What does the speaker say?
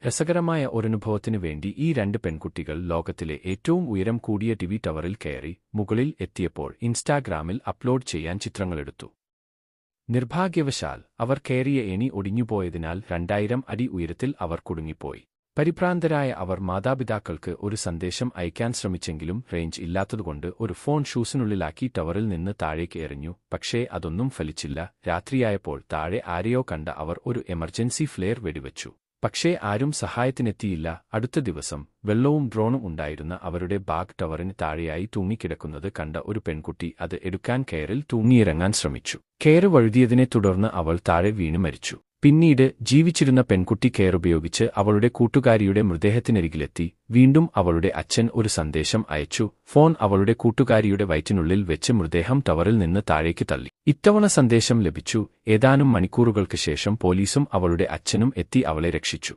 രസകരമായ ഒരനുഭവത്തിനു വേണ്ടി ഈ രണ്ട് പെൺകുട്ടികൾ ലോകത്തിലെ ഏറ്റവും ഉയരം കൂടിയ ടിവി ടവറിൽ കയറി മുകളിൽ എത്തിയപ്പോൾ ഇൻസ്റ്റാഗ്രാമിൽ അപ്ലോഡ് ചെയ്യാൻ ചിത്രങ്ങളെടുത്തു. നിർഭാഗ്യവശാൽ അവർ കയറിയ ഏണി ഒടിഞ്ഞുപോയതിനാൽ 2000 അടി ഉയരത്തിൽ അവർ കുടുങ്ങിപ്പോയി. പരിഭ്രാന്തരായ അവർ മാതാപിതാക്കൾക്ക് ഒരു സന്ദേശം അയക്കാൻ ശ്രമിച്ചെങ്കിലും റേഞ്ച് ഇല്ലാത്തതുകൊണ്ട് ഒരു ഫോൺ ഷൂസിനുള്ളിലാക്കി ടവറിൽ നിന്ന് താഴേക്ക് എറിഞ്ഞു. പക്ഷേ അതൊന്നും ഫലിച്ചില്ല. രാത്രിയായപ്പോൾ താഴെ ആരെയോ കണ്ട അവർ ഒരു എമർജൻസി ഫ്ലെയർ വെടിവച്ചു. പക്ഷേ ആരും സഹായത്തിനെത്തിയില്ല. അടുത്ത ദിവസം വെള്ളവും ഡ്രോണും ഉണ്ടായിരുന്ന അവരുടെ ബാഗ് ടവറിന് താഴെയായി തൂങ്ങിക്കിടക്കുന്നത് കണ്ട ഒരു പെൺകുട്ടി അത് എടുക്കാൻ കയറിൽ തൂങ്ങിയിറങ്ങാൻ ശ്രമിച്ചു. കയറ് വഴുതിയതിനെ തുടർന്ന് അവൾ താഴെ വീണ് മരിച്ചു. പിന്നീട് ജീവിച്ചിരുന്ന പെൺകുട്ടി കയറുപയോഗിച്ച് അവളുടെ കൂട്ടുകാരിയുടെ മൃതദേഹത്തിനരികിലെത്തി. വീണ്ടും അവളുടെ അച്ഛൻ ഒരു സന്ദേശം അയച്ചു. ഫോൺ അവളുടെ കൂട്ടുകാരിയുടെ വയറ്റിനുള്ളിൽ വെച്ച് മൃതദേഹം ടവറിൽ നിന്ന് താഴേക്ക് തള്ളി. ഇത്തവണ സന്ദേശം ലഭിച്ചു. ഏതാനും മണിക്കൂറുകൾക്ക് ശേഷം പോലീസും അവളുടെ അച്ഛനും എത്തി അവളെ രക്ഷിച്ചു.